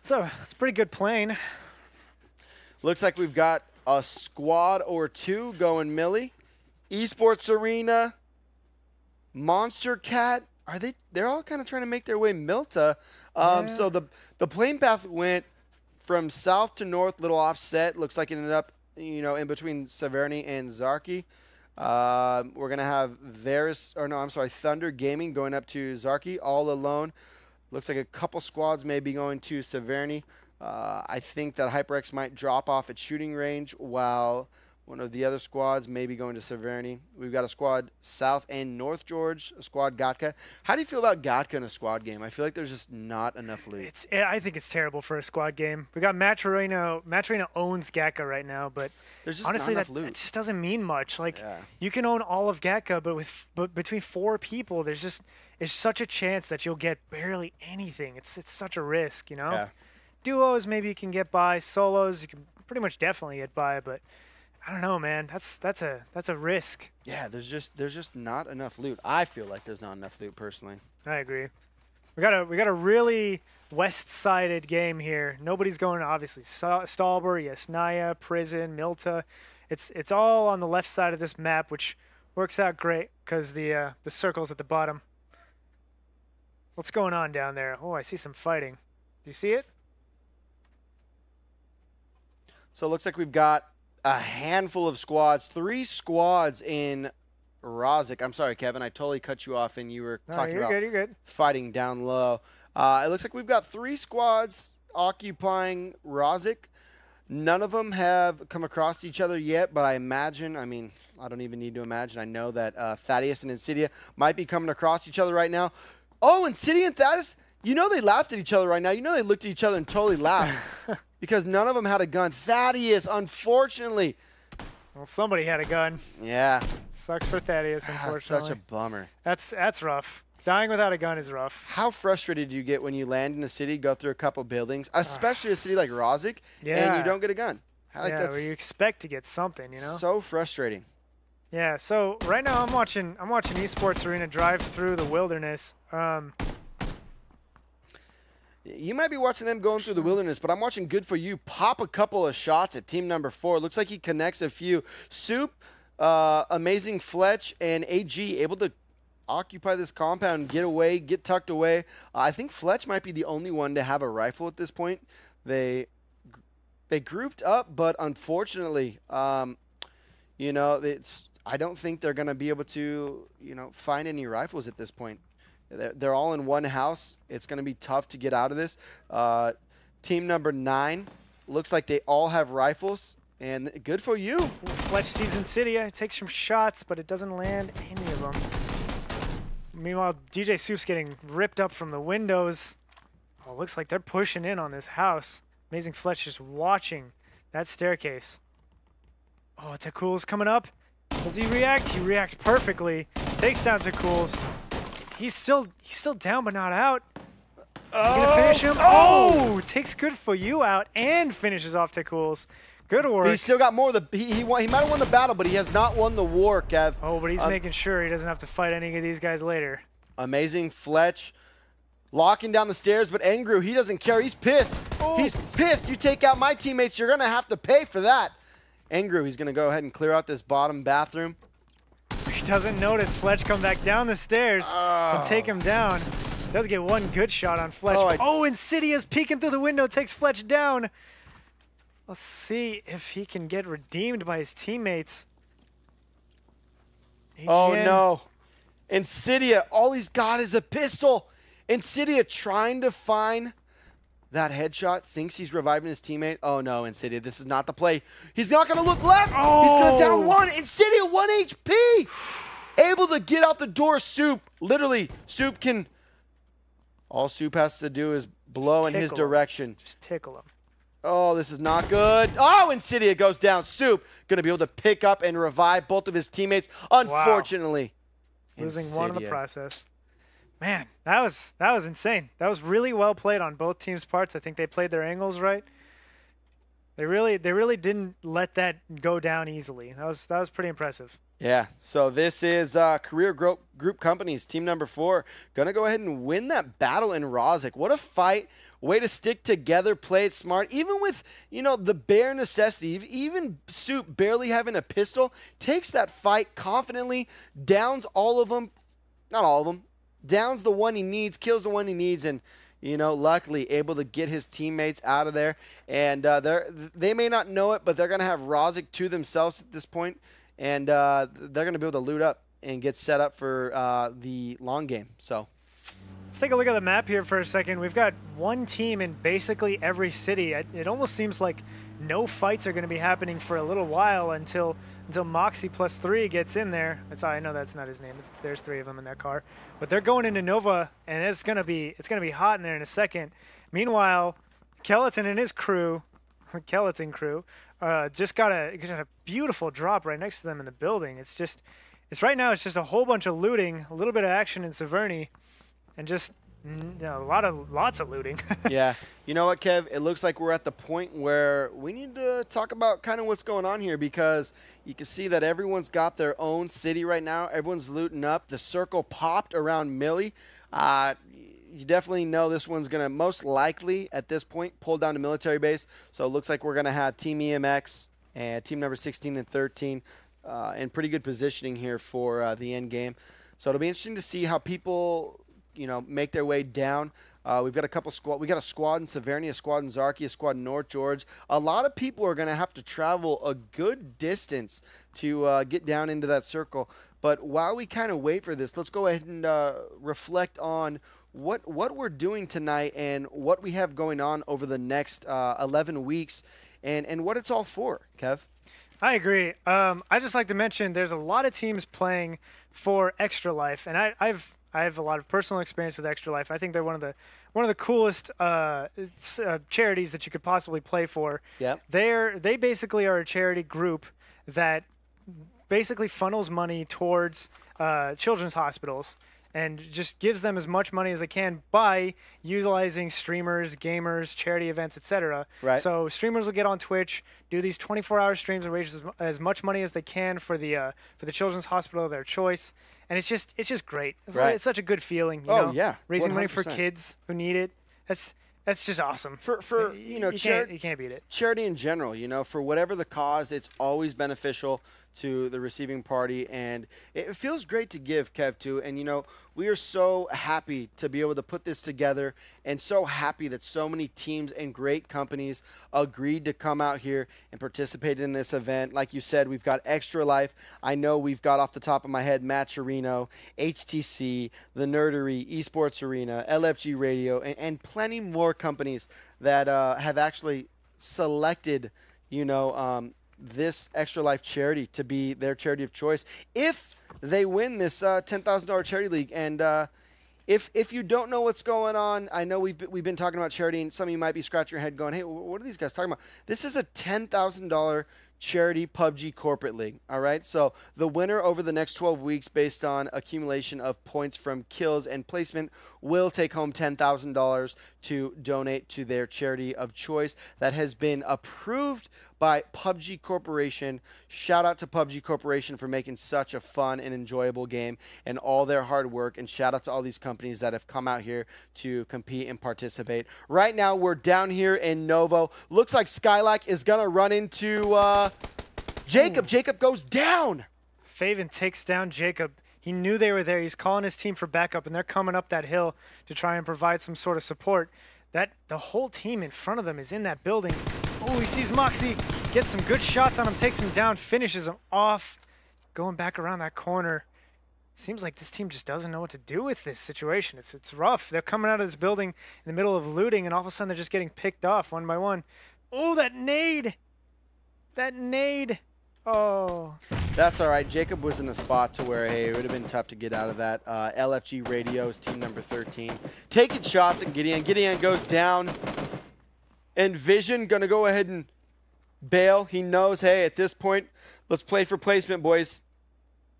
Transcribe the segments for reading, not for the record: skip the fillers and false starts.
So it's pretty good playing. Looks like we've got a squad or two going Millie. Esports Arena, Monstercat. They're all kind of trying to make their way Milta. So the playing path went from south to north, little offset. Looks like it ended up, in between Severny and Zarki. We're gonna have Thunder Gaming going up to Zarki all alone. Looks like a couple squads may be going to Severny. I think that HyperX might drop off at shooting range while one of the other squads may be going to Severny. We've got a squad South and North George, a squad Gatka. How do you feel about Gatka in a squad game? I feel like there's just not enough loot. I think it's terrible for a squad game. We got Matcherino. Matcherino owns Gatka right now, but there's just honestly, not enough loot. It just doesn't mean much. Like you can own all of Gatka, but between 4 people, there's such a chance that you'll get barely anything. It's such a risk, Yeah. Duos maybe you can get by. Solos you can pretty much definitely get by, but I don't know, man. That's a risk. Yeah, there's just not enough loot. I feel like there's not enough loot personally. I agree. We got a really west-sided game here. Nobody's going obviously Stalber, Yasnaya, Prison, Milta. It's all on the left side of this map, which works out great because the circle's at the bottom. What's going on down there? Oh, I see some fighting. Do you see it? So it looks like we've got a handful of squads, 3 squads in Rozik. I'm sorry, Kevin. I totally cut you off, and you were talking about you're good. fighting down low. It looks like we've got 3 squads occupying Rozik. None of them have come across each other yet, but I don't even need to imagine. I know that Thaddeus and Insidia might be coming across each other right now. Oh, Insidia and Thaddeus, they laughed at each other right now. They looked at each other and totally laughed. Because none of them had a gun. Thaddeus, unfortunately. Well, somebody had a gun. Yeah. Sucks for Thaddeus, unfortunately. Such a bummer. That's rough. Dying without a gun is rough. How frustrated do you get when you land in a city, go through a couple buildings, especially a city like Rozik, and you don't get a gun? Well, you expect to get something, So frustrating. Yeah. So right now I'm watching Esports Arena drive through the wilderness. You might be watching them going through the wilderness, but I'm watching Good For You pop a couple of shots at team number 4. Looks like he connects a few. Soup, Amazing Fletch, and AG able to occupy this compound, get tucked away. I think Fletch might be the only one to have a rifle at this point. They grouped up, but unfortunately, I don't think they're going to be able to, find any rifles at this point. They're all in one house. It's going to be tough to get out of this. Team number 9 looks like they all have rifles, and Good For You. Fletch sees Insidia, takes some shots, but it doesn't land any of them. Meanwhile, DJ Soup's getting ripped up from the windows. Oh, looks like they're pushing in on this house. Amazing Fletch just watching that staircase. Oh, Takul's coming up. Does he react? He reacts perfectly. Takes down Takul's. He's still down but not out. He's gonna finish him. Oh! Takes Good For You out and finishes off Takul's. Good work. He's still got more. He might have won the battle, but he has not won the war, Kev. Oh, but he's making sure he doesn't have to fight any of these guys later. Amazing Fletch locking down the stairs, but Engru, he doesn't care. He's pissed. Oh. He's pissed. You take out my teammates, you're gonna have to pay for that. Engru, he's gonna go ahead and clear out this bottom bathroom. He doesn't notice Fletch come back down the stairs and take him down. Does get one good shot on Fletch. Oh, Insidia's peeking through the window, takes Fletch down. Let's see if he can get redeemed by his teammates. Oh, no. Insidia, all he's got is a pistol. Insidia trying to find that headshot, thinks he's reviving his teammate. Oh, no, Insidia, this is not the play. He's not going to look left. Oh. He's going to down 1. Insidia, 1 HP. Able to get out the door. Soup, literally, Soup can... All Soup has to do is blow in his direction. Just tickle him. Oh, this is not good. Oh, Insidia goes down. Soup going to be able to pick up and revive both of his teammates. Unfortunately. Wow. Losing one in the process. Man, that was insane. That was really well played on both teams' parts. I think they played their angles right. They really didn't let that go down easily. That was pretty impressive. Yeah, so this is Career Group Companies, team number 4. Going to go ahead and win that battle in Rozic. What a fight. Way to stick together, play it smart. Even with, you know, the bare necessity, even Soup barely having a pistol, takes that fight confidently, downs all of them, not all of them, downs the one he needs, kills the one he needs, and, you know, luckily able to get his teammates out of there. And they may not know it, but they're going to have Rozic to themselves at this point. And they're going to be able to loot up and get set up for the long game. So let's take a look at the map here for a second. We've got one team in basically every city. It almost seems like no fights are going to be happening for a little while until Moxie +3 gets in there. I know that's not his name. There's 3 of them in that car, but they're going into Nova, and it's gonna be hot in there in a second. Meanwhile, Skeleton and his crew, Skeleton crew, just got a beautiful drop right next to them in the building. Right now it's just a whole bunch of looting, a little bit of action in Severny, and just lots of looting. Yeah. You know what, Kev? It looks like we're at the point where we need to talk about kind of what's going on here, because you can see that everyone's got their own city right now. Everyone's looting up. The circle popped around Millie. You definitely know this one's going to most likely, at this point, pull down the military base. So it looks like we're going to have Team EMX and team number 16 and 13 in pretty good positioning here for the end game. So it'll be interesting to see how people, you know, make their way down. We've got a couple squad. We got a squad in Severny, a squad in Zarki, a squad in North George. A lot of people are going to have to travel a good distance to get down into that circle. But while we kind of wait for this, let's go ahead and reflect on what we're doing tonight and what we have going on over the next 11 weeks and what it's all for, Kev. I agree. I just like to mention there's a lot of teams playing for Extra Life, and I have a lot of personal experience with Extra Life. I think they're one of the coolest charities that you could possibly play for. Yep. They basically are a charity group that basically funnels money towards children's hospitals and just gives them as much money as they can by utilizing streamers, gamers, charity events, etc. Right. So streamers will get on Twitch, do these 24-hour streams, and raise as much money as they can for the children's hospital of their choice. And it's just great. Right. It's such a good feeling. You know? Yeah, raising 100%. money for kids who need it. That's just awesome. For you know, you can't beat it. Charity in general, you know, for whatever the cause, it's always beneficial to the receiving party, and it feels great to give, Kev, too. And you know, we are so happy to be able to put this together, and so happy that so many teams and great companies agreed to come out here and participate in this event. Like you said, we've got Extra Life. I know we've got off the top of my head Matcherino, HTC, the Nerdery, Esports Arena, LFG Radio, and plenty more companies that have actually selected, you know, this Extra Life charity to be their charity of choice if they win this $10,000 charity league. And if you don't know what's going on, I know we've been talking about charity, and some of you might be scratching your head going, hey, what are these guys talking about? This is a $10,000 charity PUBG corporate league. All right, so the winner over the next 12 weeks based on accumulation of points from kills and placement will take home $10,000 to donate to their charity of choice that has been approved by PUBG Corporation. Shout out to PUBG Corporation for making such a fun and enjoyable game and all their hard work, and shout out to all these companies that have come out here to compete and participate. Right now we're down here in Novo. Looks like Skylack is gonna run into Jacob. Jacob goes down. Faven takes down Jacob. He knew they were there. He's calling his team for backup, and they're coming up that hill to try and provide some sort of support. The whole team in front of them is in that building. Oh, he sees Moxie, gets some good shots on him, takes him down, finishes him off. Going back around that corner. Seems like this team just doesn't know what to do with this situation. It's rough. They're coming out of this building in the middle of looting, and all of a sudden they're just getting picked off one by one. Oh, that nade! That nade! Oh. That's all right. Jacob was in a spot to where, hey, it would have been tough to get out of that. LFG Radio is team number 13. Taking shots at Gideon. Gideon goes down. And Vision going to go ahead and bail. He knows, hey, at this point, let's play for placement, boys.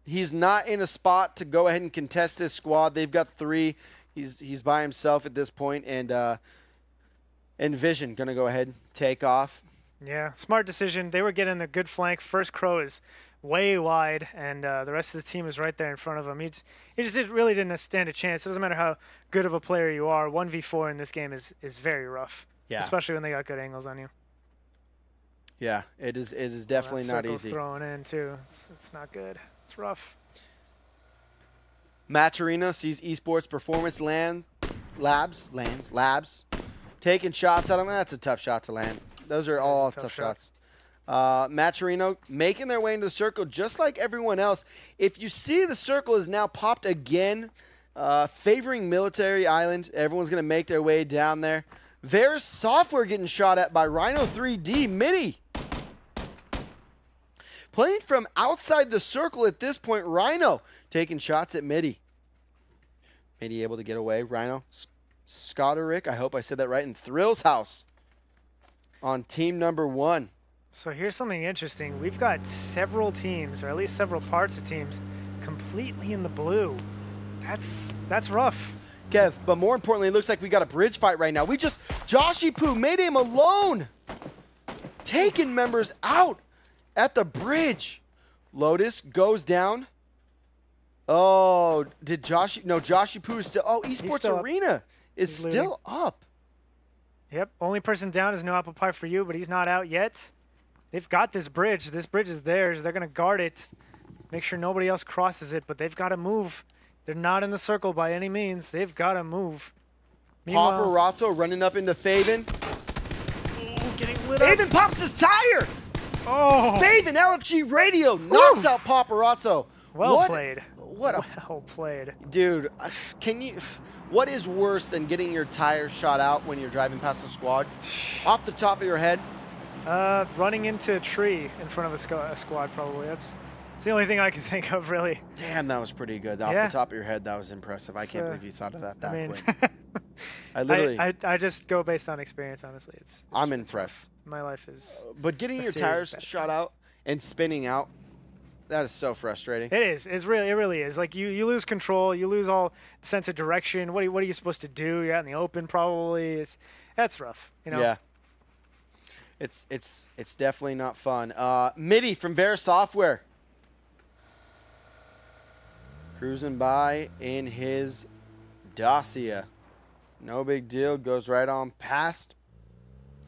He's not in a spot to go ahead and contest this squad. They've got 3. He's by himself at this point. And Vision going to go ahead and take off. Yeah, smart decision. They were getting a good flank. First Crow is way wide, and the rest of the team is right there in front of him. He just really didn't stand a chance. It doesn't matter how good of a player you are. 1v4 in this game is very rough, especially when they got good angles on you. Yeah, it is definitely not easy. Throwing in too. It's not good. It's rough. Matcherino sees Esports Performance Labs taking shots at him. That's a tough shot to land. Those are all tough shots. Matcherino making their way into the circle just like everyone else. If you see, the circle is now popped again, favoring Military Island. Everyone's going to make their way down there. Varus Software getting shot at by Rhino 3D. Midi playing from outside the circle at this point. Rhino taking shots at Midi. Midi able to get away. Rhino, Scotterick, I hope I said that right, in Thrill's house on team number 1. So here's something interesting. We've got several teams, or at least several parts of teams, completely in the blue. That's rough. Kev, but more importantly, it looks like we got a bridge fight right now. Joshy Poo made him alone. Taking members out at the bridge. Lotus goes down. Oh, did Joshy? No, Joshy Poo is still. Oh, Esports Arena is still up. Yep, only person down is no apple pie for you, but he's not out yet. They've got this bridge. This bridge is theirs. They're going to guard it, make sure nobody else crosses it, but they've got to move. They're not in the circle by any means. They've got to move. Paparazzo running up into Faven. Getting lit up. Faven pops his tire. Oh. Faven, LFG Radio knocks out Paparazzo. Well played. Well played. Dude, what is worse than getting your tires shot out when you're driving past a squad? Off the top of your head? Running into a tree in front of a squad, probably. That's the only thing I can think of, really. Damn, that was pretty good. Off the top of your head, that was impressive. I can't believe you thought of that quick. I just go based on experience, honestly. I'm impressed. My life is. But getting your tires shot out and spinning out, that is so frustrating. It is. It really is. Like you lose control. You lose all sense of direction. What are you supposed to do? You're out in the open, probably. That's rough. You know. Yeah. It's definitely not fun. Midi from Varus Software. Cruising by in his Dacia. No big deal. Goes right on past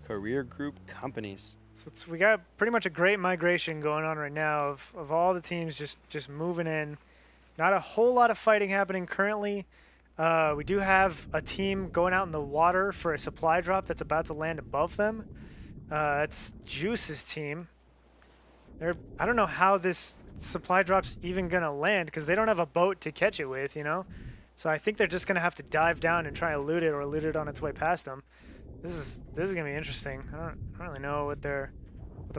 Career Group Companies. So we got pretty much a great migration going on right now of all the teams just moving in. Not a whole lot of fighting happening currently. We do have a team going out in the water for a supply drop that's about to land above them. It's Juice's team. I don't know how this supply drop's even going to land because they don't have a boat to catch it with, you know? So I think they're just going to have to dive down and try to loot it or loot it on its way past them. This is going to be interesting. I don't really know what the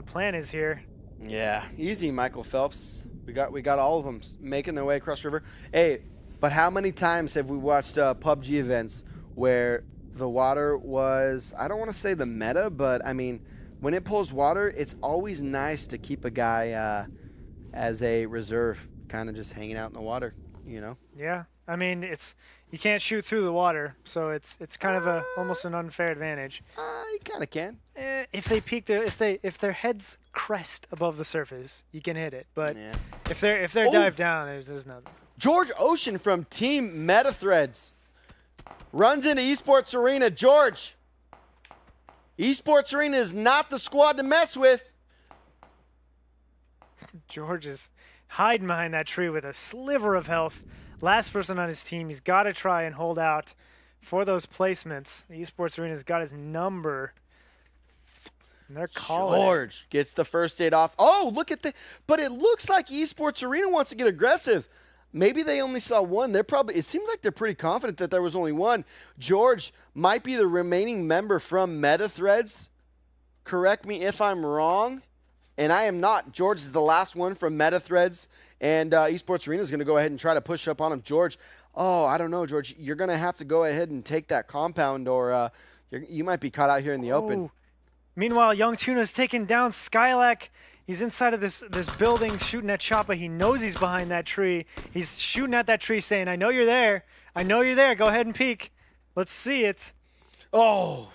plan is here. Yeah, easy, Michael Phelps. We got all of them making their way across the river. Hey, but how many times have we watched PUBG events where the water was, I don't want to say the meta, but I mean, when it pulls water, it's always nice to keep a guy as a reserve, kind of just hanging out in the water, you know? Yeah, I mean, you can't shoot through the water, so it's kind of almost an unfair advantage. You kind of can. If they peek if their heads crest above the surface, you can hit it. But if they're dive down, there's nothing. George Ocean from Team MetaThreads runs into Esports Arena. George, Esports Arena is not the squad to mess with. George is hiding behind that tree with a sliver of health. Last person on his team. He's got to try and hold out for those placements. The Esports Arena's got his number. And they're calling George gets the first aid off. Oh, look at but it looks like Esports Arena wants to get aggressive. Maybe they only saw one. It seems like they're pretty confident that there was only one. George might be the remaining member from MetaThreads. Correct me if I'm wrong. And I am not. George is the last one from MetaThreads. And Esports Arena is going to go ahead and try to push up on him. George, I don't know, George. You're going to have to go ahead and take that compound or you might be caught out here in the open. Meanwhile, Young Tuna's taking down Skylac. He's inside of this building shooting at Choppa. He knows he's behind that tree. He's shooting at that tree saying, I know you're there. I know you're there. Go ahead and peek. Let's see it. Oh,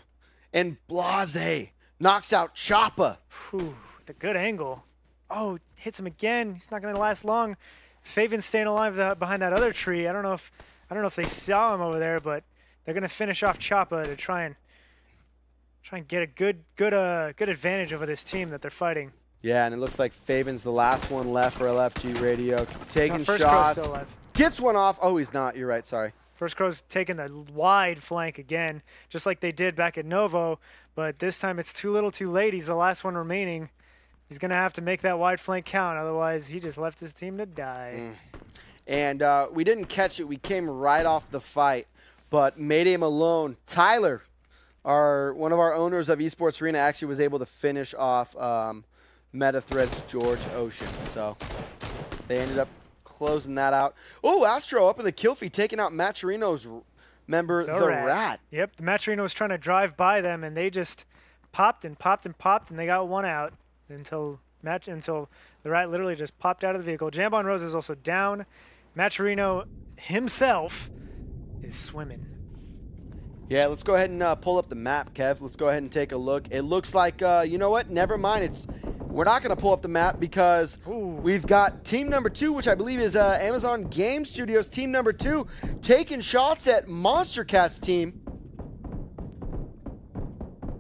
and Blase knocks out Choppa. Whew, the good angle. Oh, hits him again. He's not going to last long. Faven's staying alive behind that other tree. I don't know if they saw him over there, but they're going to finish off Choppa to try and get a good advantage over this team that they're fighting. Yeah, and it looks like Faven's the last one left for LFG Radio. Taking First shots. Crow's still alive. Gets one off. Oh, he's not. You're right. Sorry. First Crow's taking the wide flank again, just like they did back at Novo, but this time it's too little too late. He's the last one remaining. He's going to have to make that wide flank count, otherwise he just left his team to die. And we didn't catch it. We came right off the fight, but Mayday Malone, Tyler, one of our owners of Esports Arena, actually was able to finish off MetaThread's George Ocean. So they ended up closing that out. Oh, Astro up in the kill feed, taking out Matcherino's member, the Rat. Yep, the Matcherino was trying to drive by them, and they just popped and popped and popped, and they got one out until the Rat literally just popped out of the vehicle. Jambon Rose is also down. Matcherino himself is swimming. Yeah, let's go ahead and pull up the map, Kev. Let's go ahead and take a look. It looks like, you know what? Never mind. We're not going to pull up the map because we've got team number 2, which I believe is Amazon Game Studios team number 2, taking shots at Monstercat's team.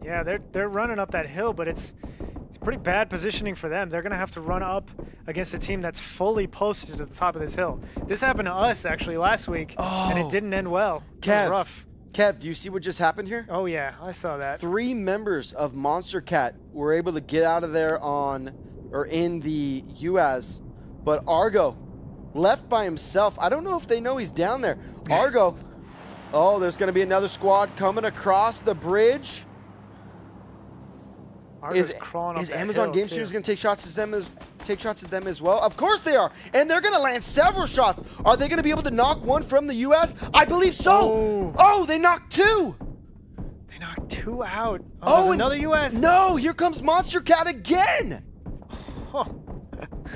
Yeah, they're running up that hill, but it's pretty bad positioning for them. They're going to have to run up against a team that's fully posted at the top of this hill. This happened to us, actually, last week, and it didn't end well. It was rough. Kev, do you see what just happened here? Oh, yeah, I saw that. 3 members of Monstercat were able to get out of there in the UAS, but Argo left by himself. I don't know if they know he's down there. Argo, oh, there's going to be another squad coming across the bridge. Argo's crawling up is that Amazon hill, Game Studios going to take shots at them as well? Of course they are, and they're going to land several shots. Are they going to be able to knock one from the U.S.? I believe so. Oh, they knocked 2. They knocked 2 out. Oh, another U.S. No, here comes Monstercat again.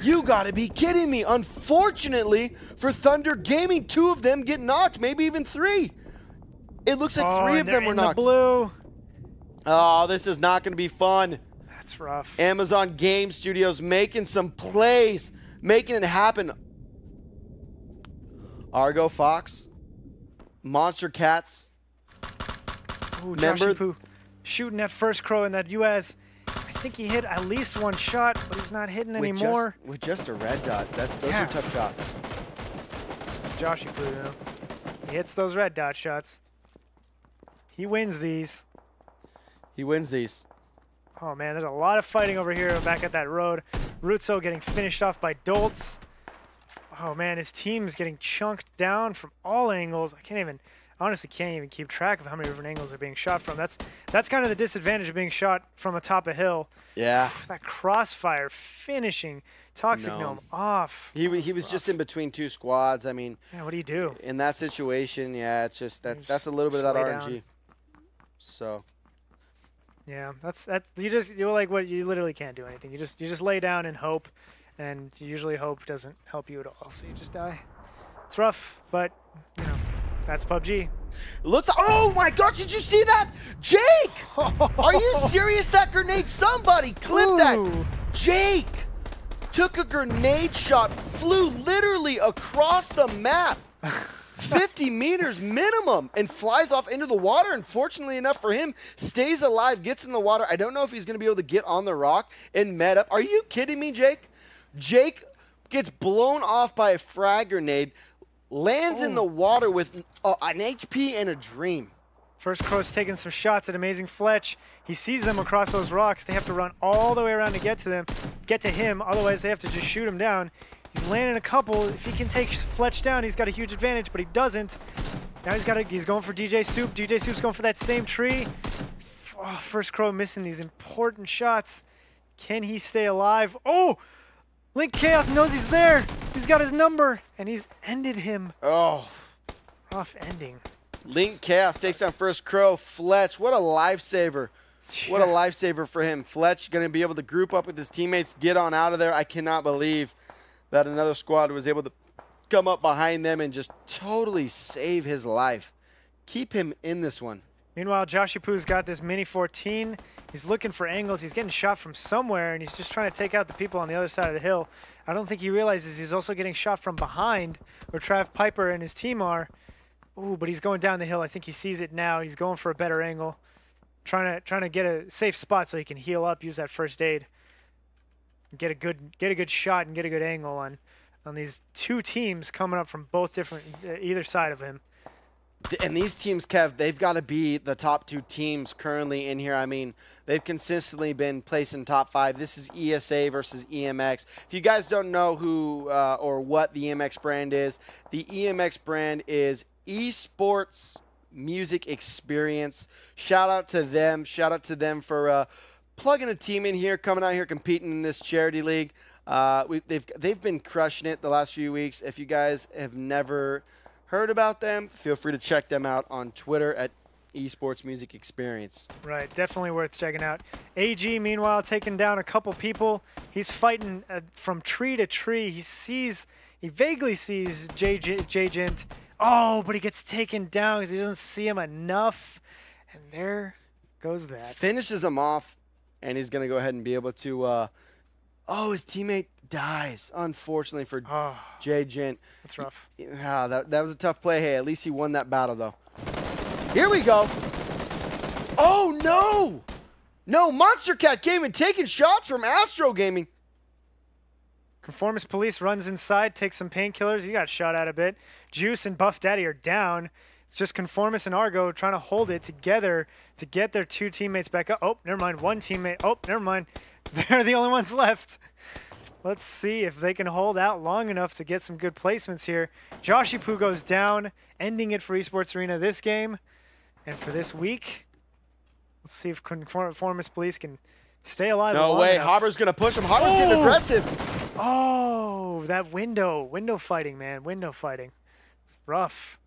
You got to be kidding me. Unfortunately for Thunder Gaming, 2 of them get knocked, maybe even 3. It looks like 3 of them were knocked. The blue. Oh, this is not going to be fun. That's rough. Amazon Game Studios making some plays, making it happen. Argo Fox, Monstercats. Member shooting that first crow in that U.S. I think he hit at least 1 shot, but he's not hitting anymore. With just a red dot. Those are tough shots. It's Joshy Poo, though. He hits those red dot shots. He wins these. He wins these. Oh, man, there's a lot of fighting over here back at that road. Rutzo getting finished off by Doltz. Oh, man, his team's getting chunked down from all angles. Honestly can't even keep track of how many different angles they're being shot from. That's kind of the disadvantage of being shot from atop a hill. Yeah. That crossfire finishing Toxic Gnome off. He was just in between 2 squads. I mean, yeah, what do you do? In that situation, yeah, it's just that's a little bit of that RNG. Down. So yeah, you're like what you literally can't do anything. You just lay down and hope, and usually hope doesn't help you at all. So you just die. It's rough, but you know, that's PUBG. Oh my gosh, did you see that? Jake! Are you serious? That grenade, somebody clip that. Jake took a grenade shot, flew literally across the map. 50 meters minimum, and flies off into the water. And fortunately enough for him, stays alive, gets in the water. I don't know if he's going to be able to get on the rock and met up. Are you kidding me, Jake? Jake gets blown off by a frag grenade, lands in the water with an HP and a dream. First Crow's taking some shots at Amazing Fletch. He sees them across those rocks. They have to run all the way around to get to him. Otherwise, they have to just shoot him down. He's landing a couple. If he can take Fletch down, he's got a huge advantage, but he doesn't. Now he's going for DJ Soup. DJ Soup's going for that same tree. Oh, First Crow missing these important shots. Can he stay alive? Oh! Link Chaos knows he's there. He's got his number, and he's ended him. Oh. Rough ending. Link Chaos takes down First Crow. Fletch, what a lifesaver. What a lifesaver for him. Fletch going to be able to group up with his teammates, get on out of there. I cannot believe that another squad was able to come up behind them and just totally save his life. Keep him in this one. Meanwhile, Joshipu's got this Mini 14. He's looking for angles. He's getting shot from somewhere, and he's just trying to take out the people on the other side of the hill. I don't think he realizes he's also getting shot from behind, where Trav Piper and his team are. Ooh, but he's going down the hill. I think he sees it now. He's going for a better angle, trying to get a safe spot so he can heal up, use that first aid, get a good shot and get a good angle on these two teams coming up from both different either side of him. And these teams, Kev, they've got to be the top 2 teams currently in here. I mean, they've consistently been placed in top 5. This is ESA versus EMX. If you guys don't know who or what the EMX brand is, the EMX brand is Esports Music Experience. Shout out to them. Shout out to them for plugging a team in here, coming out here competing in this charity league. They've been crushing it the last few weeks. If you guys have never heard about them, feel free to check them out on Twitter at Esports Music Experience. Right, definitely worth checking out. AG, meanwhile, taking down a couple people. He's fighting from tree to tree. He vaguely sees J-Gent. Oh, but he gets taken down because he doesn't see him enough. And there goes that. Finishes him off, and he's going to go ahead and be able to his teammate dies, unfortunately, for J-Gent. That's rough. Yeah, that was a tough play. Hey, at least he won that battle, though. Here we go. Oh, no! No, Monstercat Gaming taking shots from Astro Gaming. Conformist Police runs inside, takes some painkillers. He got shot at a bit. Juice and Buff Daddy are down. It's just Conformist and Argo trying to hold it together to get their 2 teammates back up. Oh, never mind. 1 teammate. Oh, never mind. They're the only ones left. Let's see if they can hold out long enough to get some good placements here. Joshipu goes down, ending it for Esports Arena this game. And for this week, let's see if Conformist Police can stay alive. No way. Haber's going to push him. Haber's getting aggressive. Oh, that window fighting, man. Window fighting. It's rough.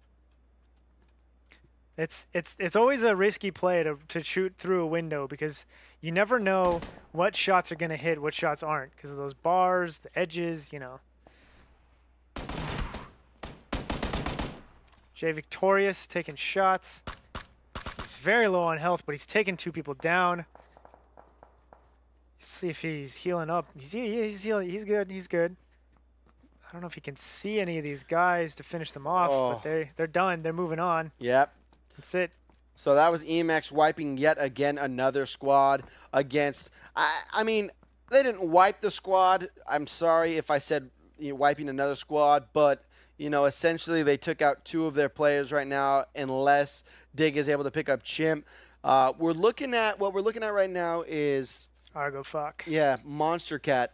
It's always a risky play to shoot through a window because you never know what shots are going to hit, what shots aren't, because of those bars, the edges, you know. Jay Victorious taking shots. He's very low on health, but he's taking 2 people down. See if he's healing up. He's healing. He's good. He's good. I don't know if he can see any of these guys to finish them off, but they're done. They're moving on. Yep. That's it. So that was EMX wiping yet again another squad against. I mean, they didn't wipe the squad. I'm sorry if I said wiping another squad, but essentially they took out 2 of their players right now, unless Dig is able to pick up Chimp. What we're looking at right now is Argo Fox. Yeah, Monstercat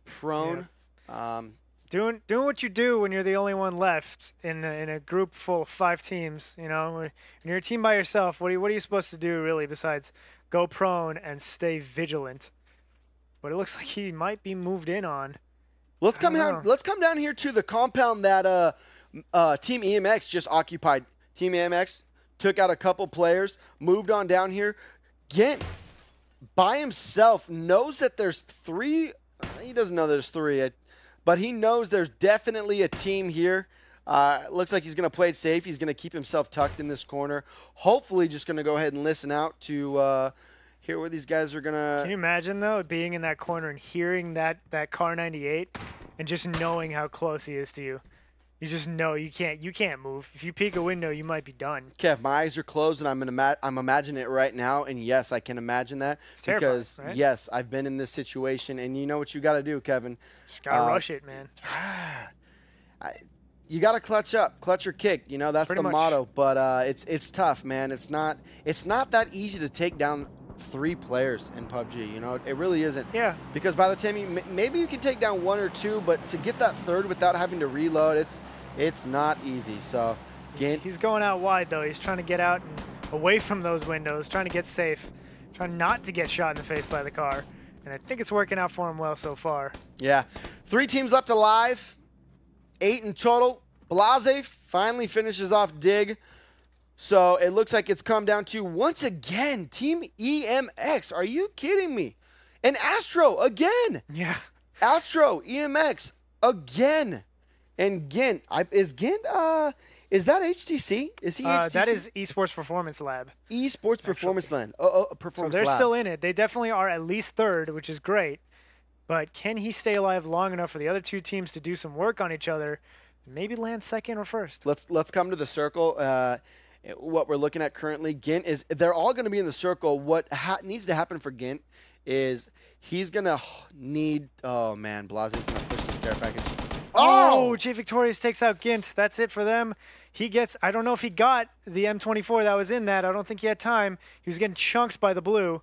prone. Yeah. Doing what you do when you're the only one left in a group full of 5 teams. When you're a team by yourself, what are you supposed to do really besides go prone and stay vigilant? But it looks like he might be moved in on. Let's come down here to the compound that Team EMX just occupied. Team EMX took out a couple players, moved on down here. Gent by himself knows that there's 3. He doesn't know there's 3. But he knows there's definitely a team here. Looks like he's going to play it safe. He's going to keep himself tucked in this corner. Hopefully just going to go ahead and listen out to hear where these guys are going to... Can you imagine, though, being in that corner and hearing that Car 98 and just knowing how close he is to you? You just know you can't move. If you peek a window, you might be done. Kev, my eyes are closed, and I'm imagining it right now. And yes, I can imagine that. It's terrifying, because right? Yes, I've been in this situation, and you know what you got to do, Kevin. Just gotta rush it, man. You got to clutch up, clutch or kick. That's Pretty the much. motto. But it's tough, man. It's not that easy to take down 3 players in PUBG. It really isn't. Yeah. Because by the time maybe you can take down 1 or 2, but to get that 3rd without having to reload, it's not easy. So he's going out wide though. He's trying to get out and away from those windows, trying to get safe, trying not to get shot in the face by the car. And I think it's working out for him well so far. Yeah. 3 teams left alive. 8 in total. Blase finally finishes off Dig. So it looks like it's come down to, once again, Team EMX. Are you kidding me? And Astro again. Yeah. Astro, EMX again. And Gent, is Is that HTC? Is he HTC? That is Esports Performance Lab. Esports Performance Lab. Performance So they're Lab. still in it. They definitely are at least third, which is great. But can he stay alive long enough for the other two teams to do some work on each other and maybe land second or first? Let's come to the circle. What we're looking at currently, Gint is they're all going to be in the circle. What needs to happen for Gint is he's going to need. Oh man, Blase's going to push this care package. Oh, Jay Victorious takes out Gint. That's it for them. He gets, I don't know if he got the M24 that was in that. I don't think he had time. He was getting chunked by the blue.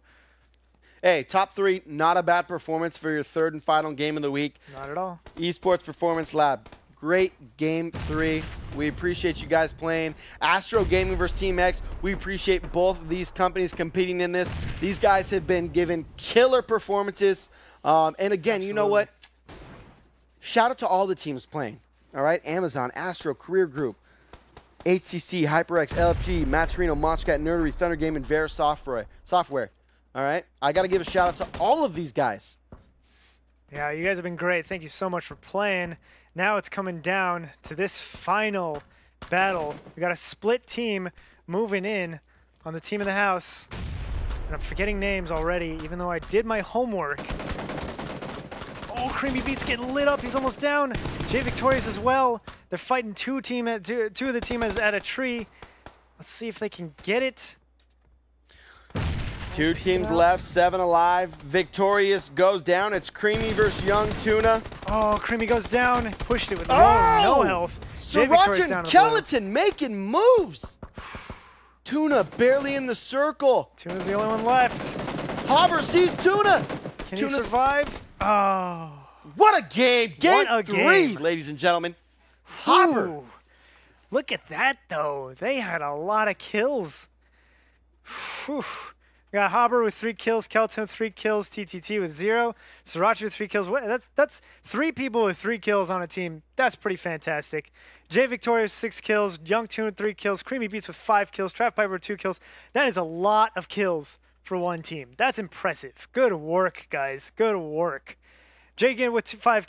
Hey, top 3, not a bad performance for your third and final game of the week. Not at all. Esports Performance Lab. Great game 3. We appreciate you guys playing. Astro Gaming versus Team X. We appreciate both of these companies competing in this. These guys have been given killer performances. And again, Absolutely. You know what? Shout out to all the teams playing. All right, Amazon, Astro, Career Group, HTC, HyperX, LFG, Matcherino, Monstercat, Nerdery, Thunder Game, and Vera Software. All right, I got to give a shout out to all of these guys. Yeah, you guys have been great. Thank you so much for playing. Now it's coming down to this final battle. We got a split team moving in on the team of the house. And I'm forgetting names already, even though I did my homework. Oh, Creamy Beat's getting lit up. He's almost down. Jay Victorious as well. They're fighting two of the team is at a tree. Let's see if they can get it. 2 teams left, 7 alive. Victorious goes down. It's Creamy versus Young Tuna. Oh, Creamy goes down. Pushed it with no health. Sriracha and Skeleton making moves. Tuna barely in the circle. Tuna's the only one left. Hobber sees Tuna. Can he survive? Oh. What a game. Game 3, game. ladies and gentlemen. Hopper. Ooh. Look at that, though. They had a lot of kills. Whew. We got Hobber with 3 kills, Kelton with 3 kills, TTT with 0, Sriracha with 3 kills. That's 3 people with 3 kills on a team. That's pretty fantastic. Jay Victorious 6 kills, Young Tune 3 kills, Creamy Beats with 5 kills, Trap Piper with 2 kills. That is a lot of kills for one team. That's impressive. Good work, guys. Good work. Jay again with 5